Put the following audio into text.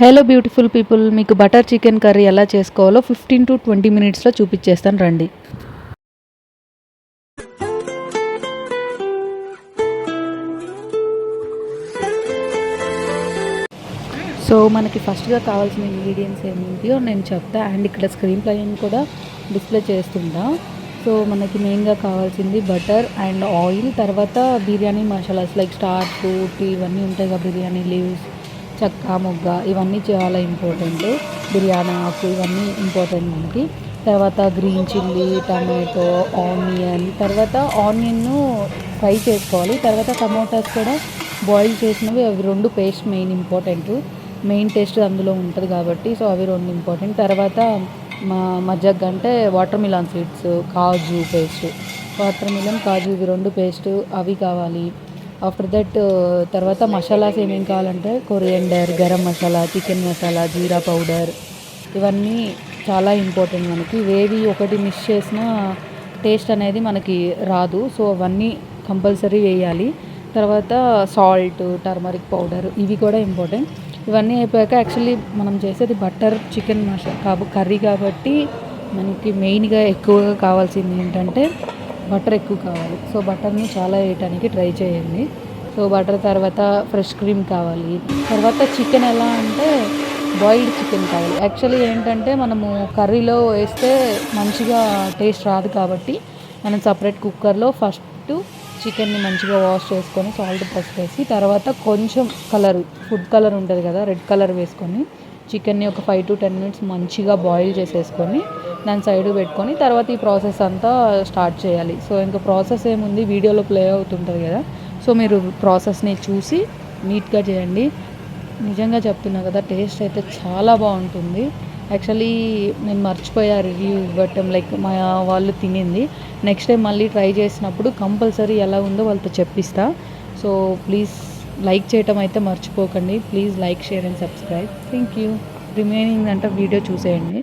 Hello beautiful people, మీకు butter chicken curry ఎలా చేసుకోవాలో 15 to 20 మినిట్స్లో చూపించేస్తాను రండి. సో మనకి ఫస్ట్గా కావాల్సిన ఇంగ్రీడియంట్స్ ఏమిటో నేను చెప్తా, అండ్ ఇక్కడ స్క్రీన్ ప్లే కూడా డిస్ప్లే చేస్తుంటా. సో మనకి మెయిన్గా కావాల్సింది బటర్ అండ్ ఆయిల్, తర్వాత biryani masalas like star fruit ఇవన్నీ ఉంటాయి కదా, బిర్యానీ లీవ్స్, చెక్క మొగ్గ, ఇవన్నీ చాలా ఇంపార్టెంట్. బిర్యానీ ఆకు ఇవన్నీ ఇంపార్టెంట్ మనకి. తర్వాత గ్రీన్ చిల్లీ, టమాటో, ఆనియన్, తర్వాత ఆనియన్ను ఫ్రై చేసుకోవాలి. తర్వాత టమాటాస్ కూడా బాయిల్ చేసినవి, అవి రెండు paste main important. Main taste అందులో ఉంటుంది కాబట్టి సో అవి రెండు ఇంపార్టెంట్. తర్వాత మజ్జగ అంటే వాటర్ మిలన్ సీడ్స్, కాజు పేస్ట్, వాటర్ మిలన్ కాజు ఇవి రెండు పేస్ట్ అవి కావాలి. ఆఫ్టర్ దట్ తర్వాత మసాలాస్ ఏమేమి కావాలంటే కొరియండర్, గరం మసాలా, చికెన్ మసాలా, జీరా పౌడర్, ఇవన్నీ చాలా ఇంపార్టెంట్ మనకి. ఇవేవి ఒకటి మిస్ చేసినా టేస్ట్ అనేది మనకి రాదు. సో అవన్నీ కంపల్సరీ వేయాలి. తర్వాత సాల్ట్, టర్మరిక్ పౌడర్ ఇవి కూడా ఇంపార్టెంట్. ఇవన్నీ అయిపోయాక యాక్చువల్లీ మనం చేసేది బటర్ చికెన్ కర్రీ కాబట్టి మనకి మెయిన్గా ఎక్కువగా కావాల్సింది ఏంటంటే బటర్ ఎక్కువ కావాలి. సో బటర్ని చాలా వేయటానికి ట్రై చేయండి. సో బటర్ తర్వాత ఫ్రెష్ క్రీమ్ కావాలి. తర్వాత చికెన్ ఎలా అంటే బాయిల్డ్ చికెన్ కావాలి. యాక్చువల్లీ ఏంటంటే మనము కర్రీలో వేస్తే మంచిగా టేస్ట్ రాదు కాబట్టి మనం సపరేట్ కుక్కర్లో ఫస్ట్ చికెన్ని మంచిగా వాష్ చేసుకొని సాల్ట్ పసుపు వేసి, తర్వాత కొంచెం ఫుడ్ కలర్ ఉంటుంది కదా, రెడ్ కలర్ వేసుకొని చికెన్ని ఒక 5 to 10 minutes మంచిగా బాయిల్ చేసేసుకొని దాని సైడ్ పెట్టుకొని తర్వాత ఈ ప్రాసెస్ అంతా స్టార్ట్ చేయాలి. సో ఇంకా ప్రాసెస్ ఏముంది, వీడియోలో ప్లే అవుతుంటుంది కదా, సో మీరు ప్రాసెస్ని చూసి నీట్గా చేయండి. నిజంగా చెప్తున్నా కదా, టేస్ట్ అయితే చాలా బాగుంటుంది. యాక్చువల్లీ నేను మర్చిపోయా రివ్యూ ఇవ్వటం, లైక్ మా వాళ్ళు తినింది. నెక్స్ట్ టైం మళ్ళీ ట్రై చేసినప్పుడు కంపల్సరీ ఎలా ఉందో వాళ్ళతో చెప్పిస్తా. సో ప్లీజ్ లైక్ చేయటం అయితే మర్చిపోకండి. Please like, share and subscribe. Thank you. Remaining అంటే వీడియో చూసేయండి.